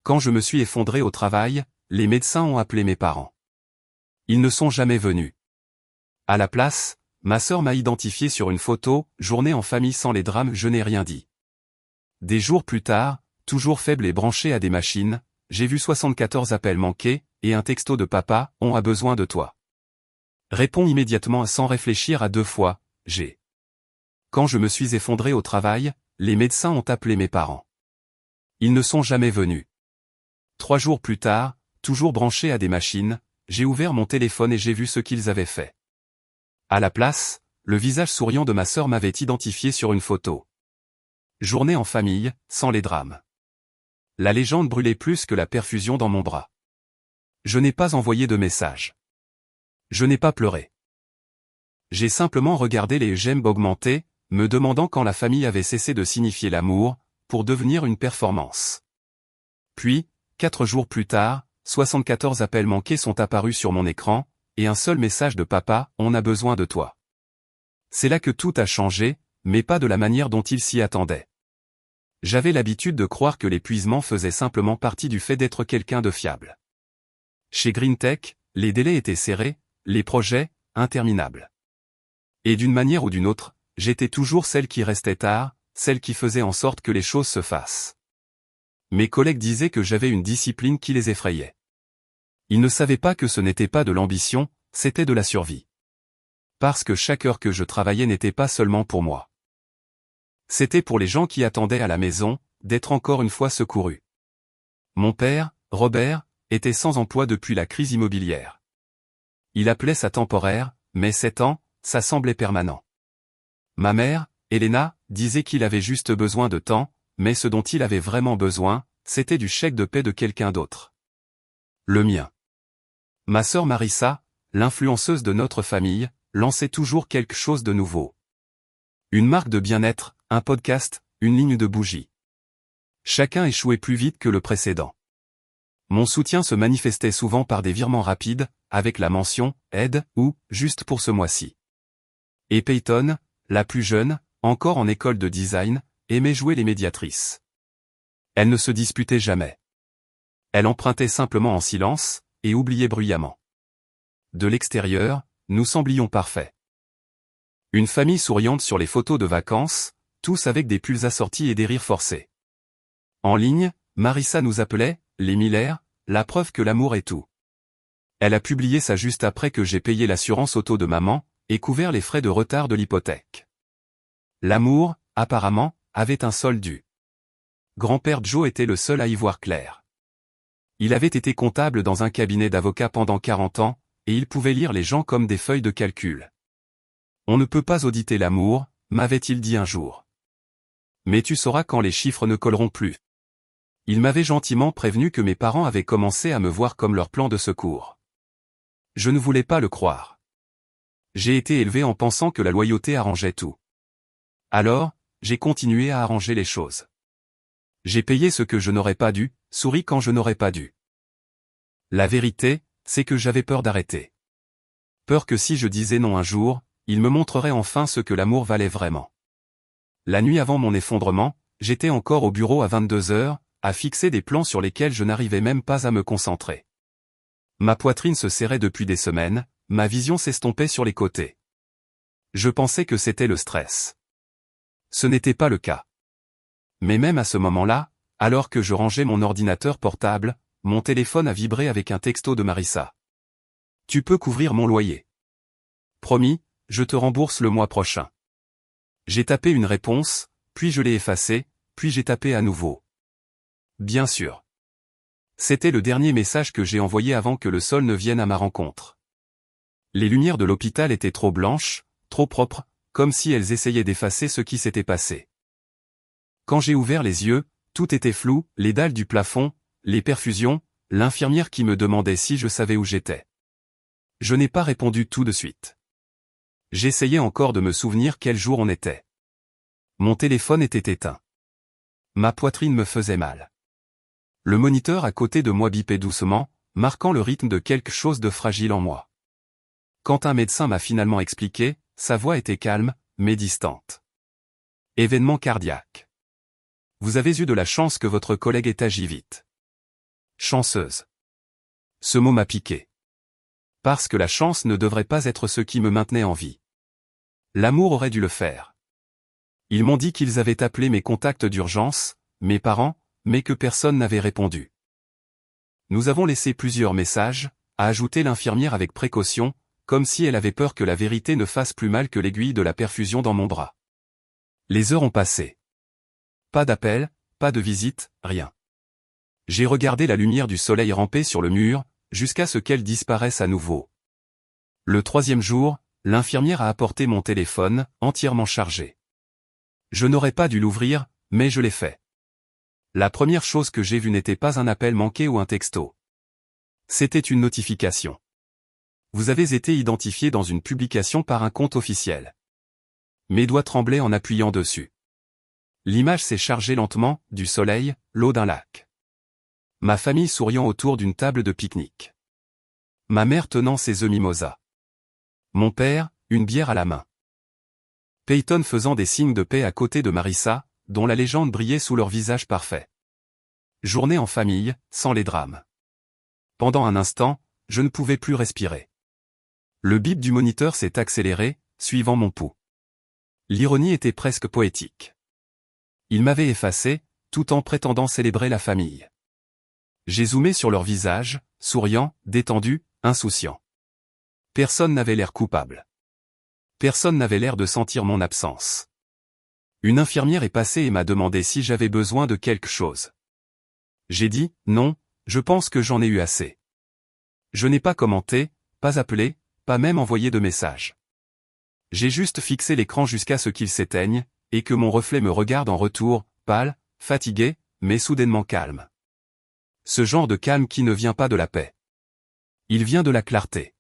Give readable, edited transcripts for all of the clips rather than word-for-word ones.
Quand je me suis effondré au travail, les médecins ont appelé mes parents. Ils ne sont jamais venus. À la place, ma sœur m'a identifié sur une photo, journée en famille sans les drames, je n'ai rien dit. Des jours plus tard, toujours faible et branché à des machines, j'ai vu 74 appels manqués, et un texto de papa, on a besoin de toi. Réponds immédiatement sans réfléchir à deux fois, j'ai. Quand je me suis effondré au travail, les médecins ont appelé mes parents. Ils ne sont jamais venus. 3 jours plus tard, toujours branché à des machines, j'ai ouvert mon téléphone et j'ai vu ce qu'ils avaient fait. À la place, le visage souriant de ma sœur m'avait identifié sur une photo. Journée en famille, sans les drames. La légende brûlait plus que la perfusion dans mon bras. Je n'ai pas envoyé de message. Je n'ai pas pleuré. J'ai simplement regardé les j'aime augmenter, me demandant quand la famille avait cessé de signifier l'amour, pour devenir une performance. Puis, 4 jours plus tard, 74 appels manqués sont apparus sur mon écran, et un seul message de papa, on a besoin de toi. C'est là que tout a changé, mais pas de la manière dont il s'y attendait. J'avais l'habitude de croire que l'épuisement faisait simplement partie du fait d'être quelqu'un de fiable. Chez GreenTech, les délais étaient serrés, les projets, interminables. Et d'une manière ou d'une autre, j'étais toujours celle qui restait tard, celle qui faisait en sorte que les choses se fassent. Mes collègues disaient que j'avais une discipline qui les effrayait. Ils ne savaient pas que ce n'était pas de l'ambition, c'était de la survie. Parce que chaque heure que je travaillais n'était pas seulement pour moi. C'était pour les gens qui attendaient à la maison, d'être encore une fois secourus. Mon père, Robert, était sans emploi depuis la crise immobilière. Il appelait ça temporaire, mais 7 ans, ça semblait permanent. Ma mère, Elena, disait qu'il avait juste besoin de temps, mais ce dont il avait vraiment besoin, c'était du chèque de paie de quelqu'un d'autre. Le mien. Ma sœur Marissa, l'influenceuse de notre famille, lançait toujours quelque chose de nouveau. Une marque de bien-être, un podcast, une ligne de bougies. Chacun échouait plus vite que le précédent. Mon soutien se manifestait souvent par des virements rapides, avec la mention « aide » ou « juste pour ce mois-ci ». Et Peyton, la plus jeune, encore en école de design, aimait jouer les médiatrices. Elle ne se disputait jamais. Elle empruntait simplement en silence, et oubliait bruyamment. De l'extérieur, nous semblions parfaits. Une famille souriante sur les photos de vacances, tous avec des pulls assortis et des rires forcés. En ligne, Marissa nous appelait « les Miller », la preuve que l'amour est tout. Elle a publié ça juste après que j'ai payé l'assurance auto de maman, et couvert les frais de retard de l'hypothèque. L'amour, apparemment, avait un solde dû. Grand-père Joe était le seul à y voir clair. Il avait été comptable dans un cabinet d'avocats pendant 40 ans, et il pouvait lire les gens comme des feuilles de calcul. On ne peut pas auditer l'amour, m'avait-il dit un jour. Mais tu sauras quand les chiffres ne colleront plus. Il m'avait gentiment prévenu que mes parents avaient commencé à me voir comme leur plan de secours. Je ne voulais pas le croire. J'ai été élevé en pensant que la loyauté arrangeait tout. Alors, j'ai continué à arranger les choses. J'ai payé ce que je n'aurais pas dû, souri quand je n'aurais pas dû. La vérité, c'est que j'avais peur d'arrêter. Peur que si je disais non un jour, il me montrerait enfin ce que l'amour valait vraiment. La nuit avant mon effondrement, j'étais encore au bureau à 22 heures, à fixer des plans sur lesquels je n'arrivais même pas à me concentrer. Ma poitrine se serrait depuis des semaines, ma vision s'estompait sur les côtés. Je pensais que c'était le stress. Ce n'était pas le cas. Mais même à ce moment-là, alors que je rangeais mon ordinateur portable, mon téléphone a vibré avec un texto de Marissa. Tu peux couvrir mon loyer. Promis, je te rembourse le mois prochain. J'ai tapé une réponse, puis je l'ai effacée, puis j'ai tapé à nouveau. Bien sûr. C'était le dernier message que j'ai envoyé avant que le sol ne vienne à ma rencontre. Les lumières de l'hôpital étaient trop blanches, trop propres, comme si elles essayaient d'effacer ce qui s'était passé. Quand j'ai ouvert les yeux, tout était flou, les dalles du plafond, les perfusions, l'infirmière qui me demandait si je savais où j'étais. Je n'ai pas répondu tout de suite. J'essayais encore de me souvenir quel jour on était. Mon téléphone était éteint. Ma poitrine me faisait mal. Le moniteur à côté de moi bipait doucement, marquant le rythme de quelque chose de fragile en moi. Quand un médecin m'a finalement expliqué, sa voix était calme, mais distante. Événement cardiaque. Vous avez eu de la chance que votre collègue ait agi vite. Chanceuse. Ce mot m'a piqué. Parce que la chance ne devrait pas être ce qui me maintenait en vie. L'amour aurait dû le faire. Ils m'ont dit qu'ils avaient appelé mes contacts d'urgence, mes parents, mais que personne n'avait répondu. Nous avons laissé plusieurs messages, a ajouté l'infirmière avec précaution, comme si elle avait peur que la vérité ne fasse plus mal que l'aiguille de la perfusion dans mon bras. Les heures ont passé. Pas d'appel, pas de visite, rien. J'ai regardé la lumière du soleil ramper sur le mur, jusqu'à ce qu'elle disparaisse à nouveau. Le 3e jour, l'infirmière a apporté mon téléphone, entièrement chargé. Je n'aurais pas dû l'ouvrir, mais je l'ai fait. La première chose que j'ai vue n'était pas un appel manqué ou un texto. C'était une notification. Vous avez été identifié dans une publication par un compte officiel. Mes doigts tremblaient en appuyant dessus. L'image s'est chargée lentement, du soleil, l'eau d'un lac. Ma famille souriant autour d'une table de pique-nique. Ma mère tenant ses œufs mimosa. Mon père, une bière à la main. Peyton faisant des signes de paix à côté de Marissa, dont la légende brillait sous leur visage parfait. Journée en famille, sans les drames. Pendant un instant, je ne pouvais plus respirer. Le bip du moniteur s'est accéléré, suivant mon pouls. L'ironie était presque poétique. Il m'avait effacé, tout en prétendant célébrer la famille. J'ai zoomé sur leur visage, souriant, détendu, insouciant. Personne n'avait l'air coupable. Personne n'avait l'air de sentir mon absence. Une infirmière est passée et m'a demandé si j'avais besoin de quelque chose. J'ai dit, non, je pense que j'en ai eu assez. Je n'ai pas commenté, pas appelé, pas même envoyé de message. J'ai juste fixé l'écran jusqu'à ce qu'il s'éteigne, et que mon reflet me regarde en retour, pâle, fatigué, mais soudainement calme. Ce genre de calme qui ne vient pas de la paix. Il vient de la clarté.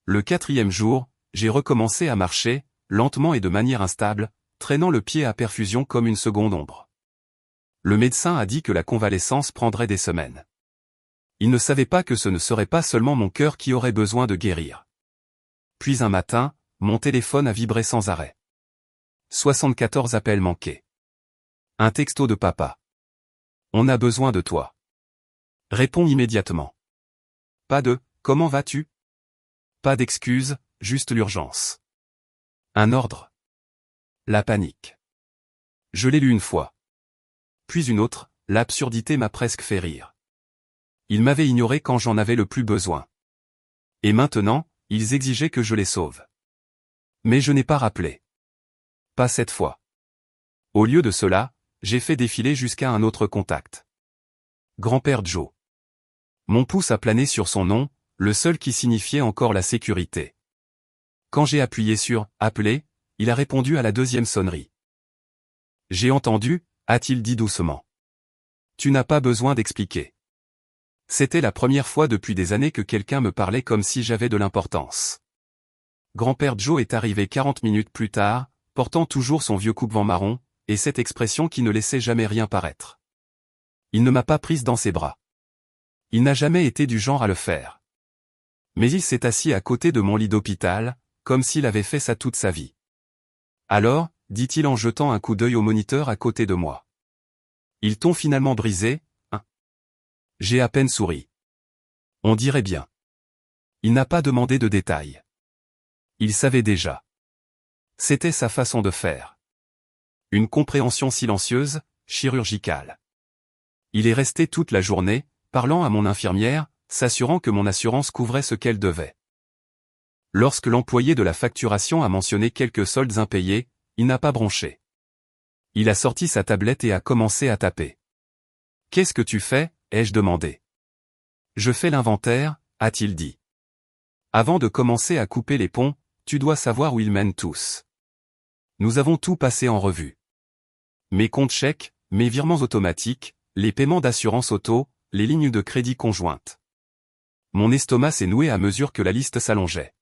Le 4e jour, j'ai recommencé à marcher, lentement et de manière instable, traînant le pied à perfusion comme une seconde ombre. Le médecin a dit que la convalescence prendrait des semaines. Il ne savait pas que ce ne serait pas seulement mon cœur qui aurait besoin de guérir. Puis un matin, mon téléphone a vibré sans arrêt. 74 appels manqués. Un texto de papa. On a besoin de toi. Réponds immédiatement. Pas de « comment vas-tu » Pas d'excuses, juste l'urgence. Un ordre. La panique. Je l'ai lu une fois. Puis une autre, l'absurdité m'a presque fait rire. Ils m'avaient ignoré quand j'en avais le plus besoin. Et maintenant, ils exigeaient que je les sauve. Mais je n'ai pas rappelé. Pas cette fois. Au lieu de cela, j'ai fait défiler jusqu'à un autre contact. Grand-père Joe. Mon pouce a plané sur son nom, le seul qui signifiait encore la sécurité. Quand j'ai appuyé sur « Appeler », il a répondu à la 2e sonnerie. J'ai entendu, a-t-il dit doucement. Tu n'as pas besoin d'expliquer. C'était la première fois depuis des années que quelqu'un me parlait comme si j'avais de l'importance. Grand-père Joe est arrivé 40 minutes plus tard, portant toujours son vieux coupe-vent marron, et cette expression qui ne laissait jamais rien paraître. Il ne m'a pas prise dans ses bras. Il n'a jamais été du genre à le faire. Mais il s'est assis à côté de mon lit d'hôpital, comme s'il avait fait ça toute sa vie. Alors, dit-il en jetant un coup d'œil au moniteur à côté de moi. Ils t'ont finalement brisé, hein? J'ai à peine souri. On dirait bien. Il n'a pas demandé de détails. Il savait déjà. C'était sa façon de faire. Une compréhension silencieuse, chirurgicale. Il est resté toute la journée, parlant à mon infirmière, s'assurant que mon assurance couvrait ce qu'elle devait. Lorsque l'employé de la facturation a mentionné quelques soldes impayés, il n'a pas bronché. Il a sorti sa tablette et a commencé à taper. « Qu'est-ce que tu fais » ai-je demandé. « Je fais l'inventaire » a-t-il dit. Avant de commencer à couper les ponts, tu dois savoir où ils mènent tous. Nous avons tout passé en revue. Mes comptes chèques, mes virements automatiques, les paiements d'assurance auto, les lignes de crédit conjointes. Mon estomac s'est noué à mesure que la liste s'allongeait.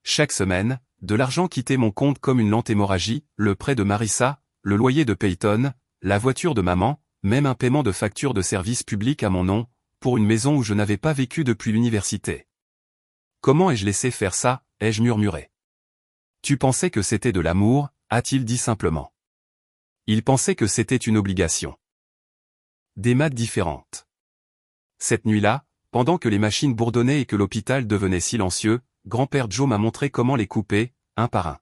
Chaque semaine, de l'argent quittait mon compte comme une lente hémorragie, le prêt de Marissa, le loyer de Peyton, la voiture de maman, même un paiement de facture de service public à mon nom, pour une maison où je n'avais pas vécu depuis l'université. Comment ai-je laissé faire ça, ai-je murmuré. Tu pensais que c'était de l'amour, a-t-il dit simplement. Il pensait que c'était une obligation. Des maths différentes. Cette nuit-là, pendant que les machines bourdonnaient et que l'hôpital devenait silencieux, grand-père Joe m'a montré comment les couper, un par un.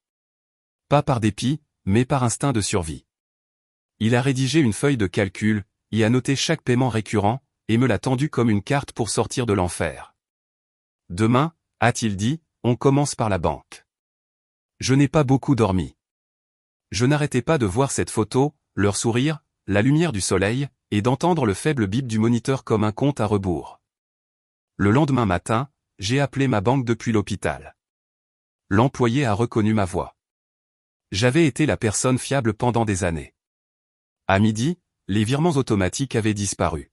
Pas par dépit, mais par instinct de survie. Il a rédigé une feuille de calcul, y a noté chaque paiement récurrent, et me l'a tendu comme une carte pour sortir de l'enfer. Demain, a-t-il dit, on commence par la banque. Je n'ai pas beaucoup dormi. Je n'arrêtais pas de voir cette photo, leur sourire, la lumière du soleil, et d'entendre le faible bip du moniteur comme un compte à rebours. Le lendemain matin, j'ai appelé ma banque depuis l'hôpital. L'employé a reconnu ma voix. J'avais été la personne fiable pendant des années. À midi, les virements automatiques avaient disparu.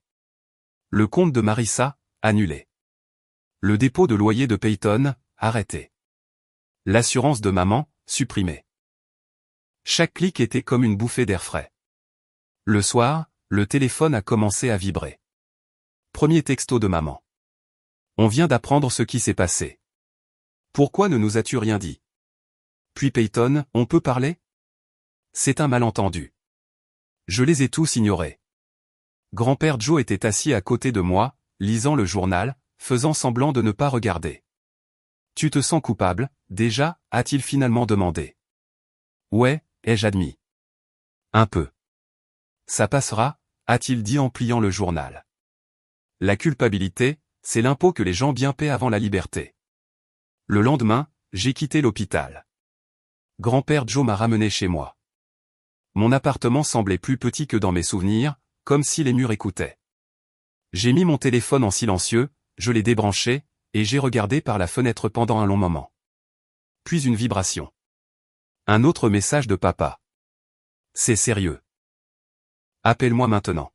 Le compte de Marissa, annulé. Le dépôt de loyer de Peyton, arrêté. L'assurance de maman, supprimée. Chaque clic était comme une bouffée d'air frais. Le soir, le téléphone a commencé à vibrer. Premier texto de maman. On vient d'apprendre ce qui s'est passé. Pourquoi ne nous as-tu rien dit? Puis Peyton, on peut parler? C'est un malentendu. Je les ai tous ignorés. Grand-père Joe était assis à côté de moi, lisant le journal, faisant semblant de ne pas regarder. Tu te sens coupable, déjà, a-t-il finalement demandé. Ouais, ai-je admis. Un peu. Ça passera, a-t-il dit en pliant le journal. La culpabilité, c'est l'impôt que les gens bien paient avant la liberté. Le lendemain, j'ai quitté l'hôpital. Grand-père Joe m'a ramené chez moi. Mon appartement semblait plus petit que dans mes souvenirs, comme si les murs écoutaient. J'ai mis mon téléphone en silencieux, je l'ai débranché, et j'ai regardé par la fenêtre pendant un long moment. Puis une vibration. Un autre message de papa. C'est sérieux. Appelle-moi maintenant.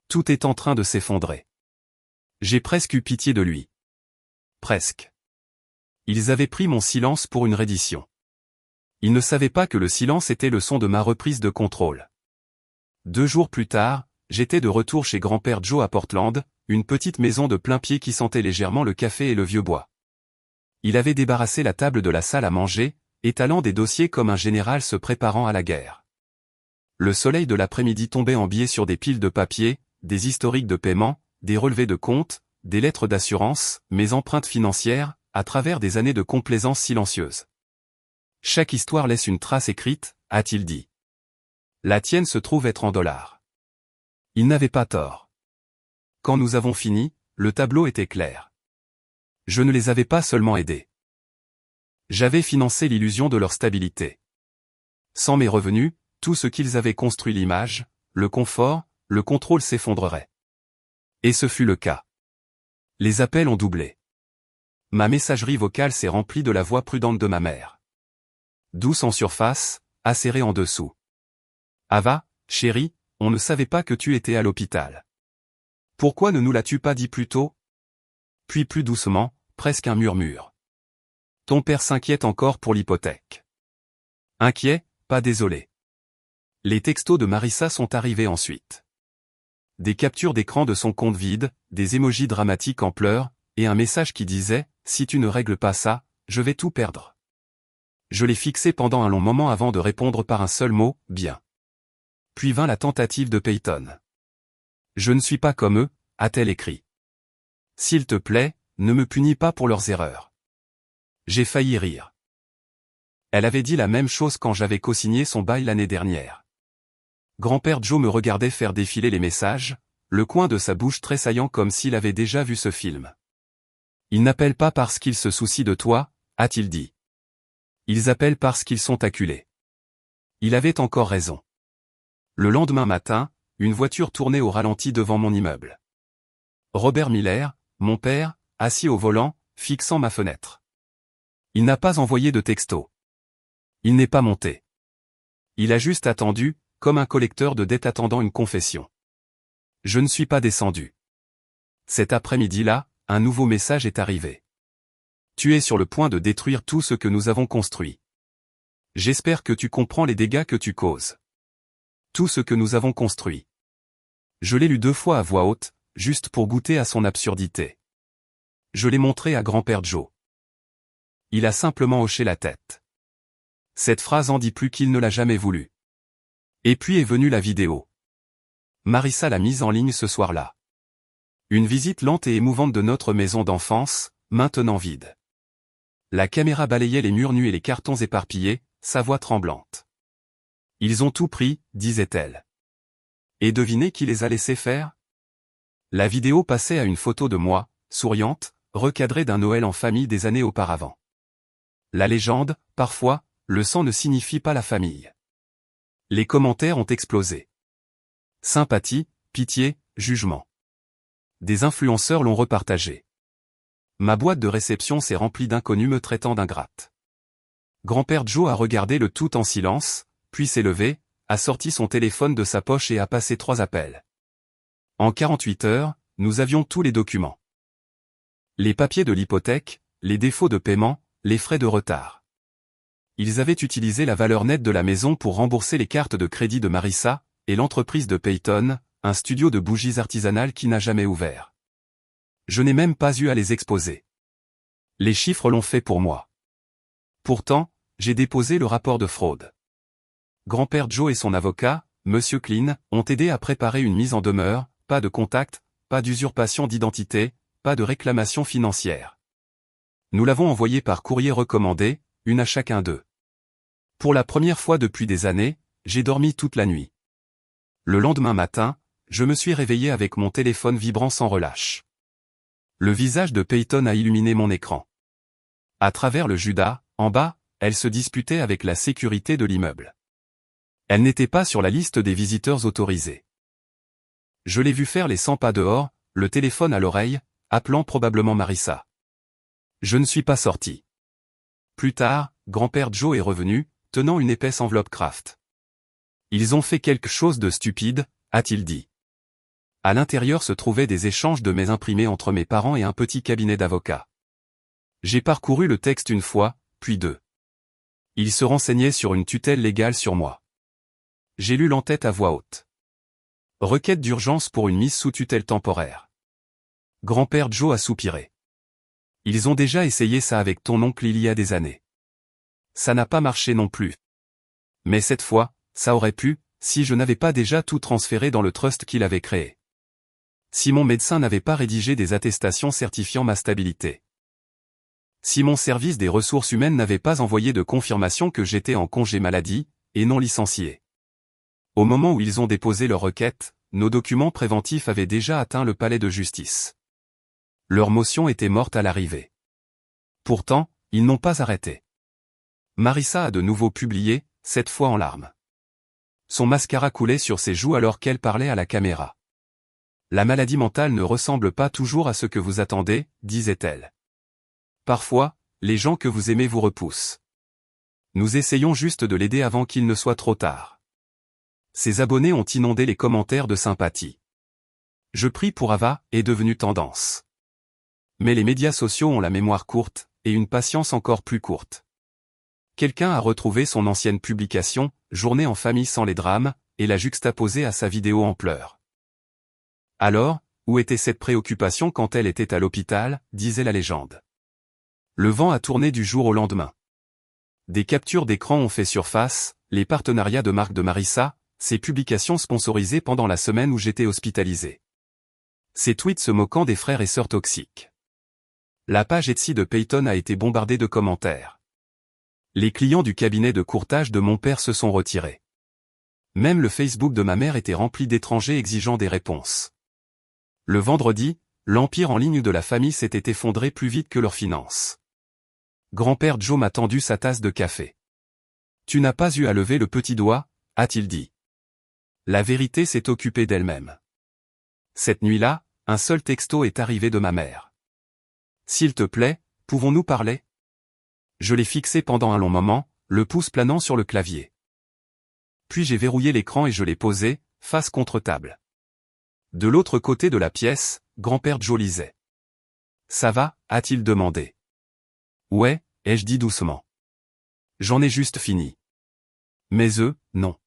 Tout est en train de s'effondrer. J'ai presque eu pitié de lui. Presque. Ils avaient pris mon silence pour une reddition. Ils ne savaient pas que le silence était le son de ma reprise de contrôle. 2 jours plus tard, j'étais de retour chez grand-père Joe à Portland, une petite maison de plain-pied qui sentait légèrement le café et le vieux bois. Il avait débarrassé la table de la salle à manger, étalant des dossiers comme un général se préparant à la guerre. Le soleil de l'après-midi tombait en biais sur des piles de papier, des historiques de paiement, des relevés de comptes, des lettres d'assurance, mes empreintes financières, à travers des années de complaisance silencieuse. Chaque histoire laisse une trace écrite, a-t-il dit. La tienne se trouve être en dollars. Il n'avait pas tort. Quand nous avons fini, le tableau était clair. Je ne les avais pas seulement aidés. J'avais financé l'illusion de leur stabilité. Sans mes revenus, tout ce qu'ils avaient construit, l'image, le confort, le contrôle s'effondrerait. Et ce fut le cas. Les appels ont doublé. Ma messagerie vocale s'est remplie de la voix prudente de ma mère. Douce en surface, acérée en dessous. Ava, chérie, on ne savait pas que tu étais à l'hôpital. Pourquoi ne nous l'as-tu pas dit plus tôt? Puis plus doucement, presque un murmure. Ton père s'inquiète encore pour l'hypothèque. Inquiet, pas désolé. Les textos de Marissa sont arrivés ensuite. Des captures d'écran de son compte vide, des émojis dramatiques en pleurs, et un message qui disait « Si tu ne règles pas ça, je vais tout perdre ». Je l'ai fixé pendant un long moment avant de répondre par un seul mot, « Bien ». Puis vint la tentative de Peyton. « Je ne suis pas comme eux », a-t-elle écrit. « S'il te plaît, ne me punis pas pour leurs erreurs. » J'ai failli rire. Elle avait dit la même chose quand j'avais co-signé son bail l'année dernière. Grand-père Joe me regardait faire défiler les messages, le coin de sa bouche tressaillant comme s'il avait déjà vu ce film. Ils n'appellent pas parce qu'ils se soucient de toi, a-t-il dit. Ils appellent parce qu'ils sont acculés. Il avait encore raison. Le lendemain matin, une voiture tournait au ralenti devant mon immeuble. Robert Miller, mon père, assis au volant, fixant ma fenêtre. Il n'a pas envoyé de texto. Il n'est pas monté. Il a juste attendu, comme un collecteur de dettes attendant une confession. Je ne suis pas descendu. Cet après-midi-là, un nouveau message est arrivé. Tu es sur le point de détruire tout ce que nous avons construit. J'espère que tu comprends les dégâts que tu causes. Tout ce que nous avons construit. Je l'ai lu 2 fois à voix haute, juste pour goûter à son absurdité. Je l'ai montré à grand-père Joe. Il a simplement hoché la tête. Cette phrase en dit plus qu'il ne l'a jamais voulu. Et puis est venue la vidéo. Marissa l'a mise en ligne ce soir-là. Une visite lente et émouvante de notre maison d'enfance, maintenant vide. La caméra balayait les murs nus et les cartons éparpillés, sa voix tremblante. Ils ont tout pris, disait-elle. Et devinez qui les a laissés faire? La vidéo passait à une photo de moi, souriante, recadrée d'un Noël en famille des années auparavant. La légende, parfois, le sang ne signifie pas la famille. Les commentaires ont explosé. Sympathie, pitié, jugement. Des influenceurs l'ont repartagé. Ma boîte de réception s'est remplie d'inconnus me traitant d'ingrate. Grand-père Joe a regardé le tout en silence, puis s'est levé, a sorti son téléphone de sa poche et a passé 3 appels. En 48 heures, nous avions tous les documents. Les papiers de l'hypothèque, les défauts de paiement, les frais de retard. Ils avaient utilisé la valeur nette de la maison pour rembourser les cartes de crédit de Marissa, et l'entreprise de Peyton, un studio de bougies artisanales qui n'a jamais ouvert. Je n'ai même pas eu à les exposer. Les chiffres l'ont fait pour moi. Pourtant, j'ai déposé le rapport de fraude. Grand-père Joe et son avocat, Monsieur Klein, ont aidé à préparer une mise en demeure, pas de contact, pas d'usurpation d'identité, pas de réclamation financière. Nous l'avons envoyé par courrier recommandé, une à chacun d'eux. Pour la première fois depuis des années, j'ai dormi toute la nuit. Le lendemain matin, je me suis réveillé avec mon téléphone vibrant sans relâche. Le visage de Peyton a illuminé mon écran. À travers le Judas, en bas, elle se disputait avec la sécurité de l'immeuble. Elle n'était pas sur la liste des visiteurs autorisés. Je l'ai vu faire les 100 pas dehors, le téléphone à l'oreille, appelant probablement Marissa. Je ne suis pas sorti. Plus tard, grand-père Joe est revenu, tenant une épaisse enveloppe Kraft. Ils ont fait quelque chose de stupide, a-t-il dit. À l'intérieur se trouvaient des échanges de mails imprimés entre mes parents et un petit cabinet d'avocats. J'ai parcouru le texte une fois, puis 2. Il se renseignait sur une tutelle légale sur moi. J'ai lu l'entête à voix haute. Requête d'urgence pour une mise sous tutelle temporaire. Grand-père Joe a soupiré. Ils ont déjà essayé ça avec ton oncle il y a des années. Ça n'a pas marché non plus. Mais cette fois, ça aurait pu, si je n'avais pas déjà tout transféré dans le trust qu'il avait créé. Si mon médecin n'avait pas rédigé des attestations certifiant ma stabilité. Si mon service des ressources humaines n'avait pas envoyé de confirmation que j'étais en congé maladie, et non licencié. Au moment où ils ont déposé leur requête, nos documents préventifs avaient déjà atteint le palais de justice. Leur motion était morte à l'arrivée. Pourtant, ils n'ont pas arrêté. Marissa a de nouveau publié, cette fois en larmes. Son mascara coulait sur ses joues alors qu'elle parlait à la caméra. La maladie mentale ne ressemble pas toujours à ce que vous attendez, disait-elle. Parfois, les gens que vous aimez vous repoussent. Nous essayons juste de l'aider avant qu'il ne soit trop tard. Ses abonnés ont inondé les commentaires de sympathie. Je prie pour Ava est devenu tendance. Mais les médias sociaux ont la mémoire courte, et une patience encore plus courte. Quelqu'un a retrouvé son ancienne publication, Journée en famille sans les drames, et l'a juxtaposée à sa vidéo en pleurs. Alors, où était cette préoccupation quand elle était à l'hôpital, disait la légende. Le vent a tourné du jour au lendemain. Des captures d'écran ont fait surface, les partenariats de marque de Marissa, ses publications sponsorisées pendant la semaine où j'étais hospitalisé. Ses tweets se moquant des frères et sœurs toxiques. La page Etsy de Peyton a été bombardée de commentaires. Les clients du cabinet de courtage de mon père se sont retirés. Même le Facebook de ma mère était rempli d'étrangers exigeant des réponses. Le vendredi, l'empire en ligne de la famille s'était effondré plus vite que leurs finances. Grand-père Joe m'a tendu sa tasse de café. Tu n'as pas eu à lever le petit doigt, a-t-il dit. La vérité s'est occupée d'elle-même. Cette nuit-là, un seul texto est arrivé de ma mère. S'il te plaît, pouvons-nous parler? Je l'ai fixé pendant un long moment, le pouce planant sur le clavier. Puis j'ai verrouillé l'écran et je l'ai posé, face contre table. De l'autre côté de la pièce, grand-père Joe lisait. Ça va, a-t-il demandé. Ouais, ai-je dit doucement. J'en ai juste fini. Mais eux, non.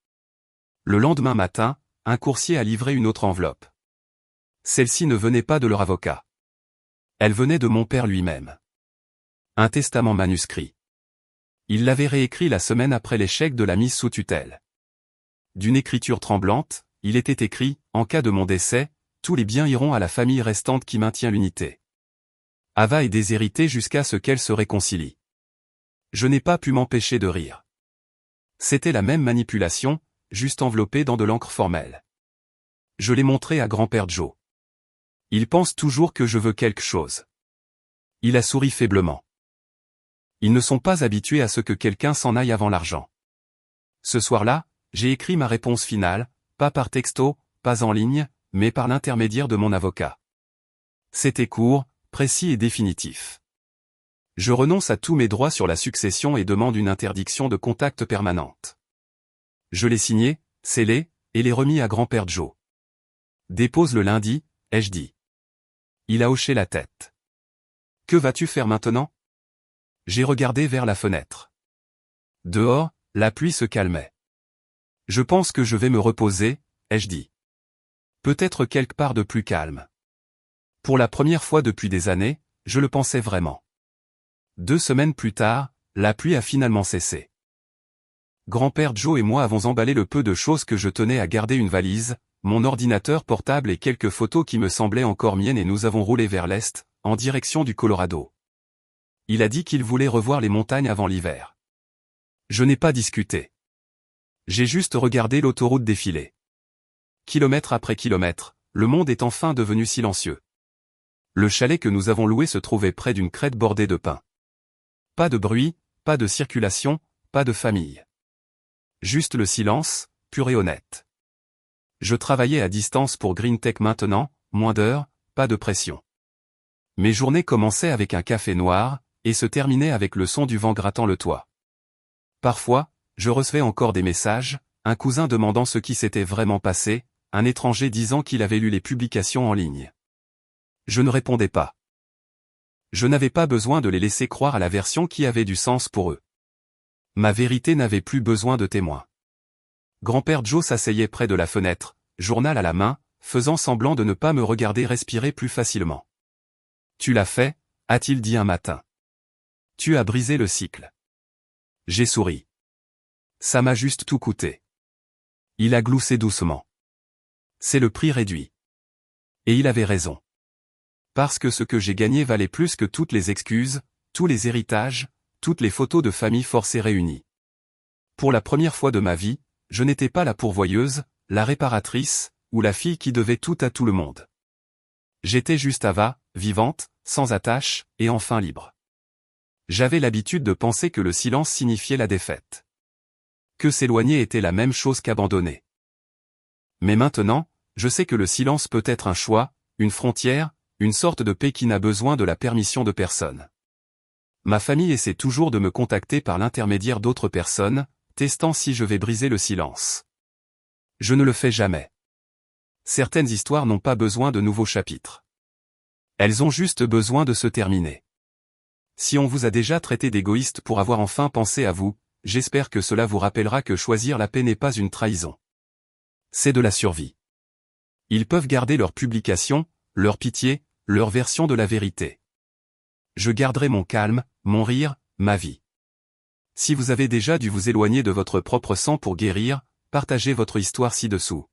Le lendemain matin, un coursier a livré une autre enveloppe. Celle-ci ne venait pas de leur avocat. Elle venait de mon père lui-même. Un testament manuscrit. Il l'avait réécrit la semaine après l'échec de la mise sous tutelle. D'une écriture tremblante, il était écrit, en cas de mon décès, tous les biens iront à la famille restante qui maintient l'unité. Ava est déshéritée jusqu'à ce qu'elle se réconcilie. Je n'ai pas pu m'empêcher de rire. C'était la même manipulation, juste enveloppée dans de l'encre formelle. Je l'ai montré à grand-père Joe. Il pense toujours que je veux quelque chose. Il a souri faiblement. Ils ne sont pas habitués à ce que quelqu'un s'en aille avant l'argent. Ce soir-là, j'ai écrit ma réponse finale, pas par texto, pas en ligne, mais par l'intermédiaire de mon avocat. C'était court, précis et définitif. Je renonce à tous mes droits sur la succession et demande une interdiction de contact permanente. Je l'ai signé, scellé, et l'ai remis à grand-père Joe. Dépose le lundi, ai-je dit. Il a hoché la tête. Que vas-tu faire maintenant? J'ai regardé vers la fenêtre. Dehors, la pluie se calmait. Je pense que je vais me reposer, ai-je dit. Peut-être quelque part de plus calme. Pour la première fois depuis des années, je le pensais vraiment. 2 semaines plus tard, la pluie a finalement cessé. Grand-père Joe et moi avons emballé le peu de choses que je tenais à garder une valise, mon ordinateur portable et quelques photos qui me semblaient encore miennes et nous avons roulé vers l'est, en direction du Colorado. Il a dit qu'il voulait revoir les montagnes avant l'hiver. Je n'ai pas discuté. J'ai juste regardé l'autoroute défiler. Kilomètre après kilomètre, le monde est enfin devenu silencieux. Le chalet que nous avons loué se trouvait près d'une crête bordée de pins. Pas de bruit, pas de circulation, pas de famille. Juste le silence, pur et honnête. Je travaillais à distance pour Green Tech maintenant, moins d'heures, pas de pression. Mes journées commençaient avec un café noir, et se terminaient avec le son du vent grattant le toit. Parfois, je recevais encore des messages, un cousin demandant ce qui s'était vraiment passé, un étranger disant qu'il avait lu les publications en ligne. Je ne répondais pas. Je n'avais pas besoin de les laisser croire à la version qui avait du sens pour eux. Ma vérité n'avait plus besoin de témoins. Grand-père Joe s'asseyait près de la fenêtre, journal à la main, faisant semblant de ne pas me regarder respirer plus facilement. « Tu l'as fait » a-t-il dit un matin. « Tu as brisé le cycle. » J'ai souri. Ça m'a juste tout coûté. Il a gloussé doucement. C'est le prix réduit. Et il avait raison. Parce que ce que j'ai gagné valait plus que toutes les excuses, tous les héritages, toutes les photos de famille forcées réunies. Pour la première fois de ma vie, je n'étais pas la pourvoyeuse, la réparatrice, ou la fille qui devait tout à tout le monde. J'étais juste Ava, vivante, sans attache, et enfin libre. J'avais l'habitude de penser que le silence signifiait la défaite. Que s'éloigner était la même chose qu'abandonner. Mais maintenant, je sais que le silence peut être un choix, une frontière, une sorte de paix qui n'a besoin de la permission de personne. Ma famille essaie toujours de me contacter par l'intermédiaire d'autres personnes, testant si je vais briser le silence. Je ne le fais jamais. Certaines histoires n'ont pas besoin de nouveaux chapitres. Elles ont juste besoin de se terminer. Si on vous a déjà traité d'égoïste pour avoir enfin pensé à vous, j'espère que cela vous rappellera que choisir la paix n'est pas une trahison. C'est de la survie. Ils peuvent garder leur publication, leur pitié, leur version de la vérité. Je garderai mon calme, mon rire, ma vie. Si vous avez déjà dû vous éloigner de votre propre sang pour guérir, partagez votre histoire ci-dessous.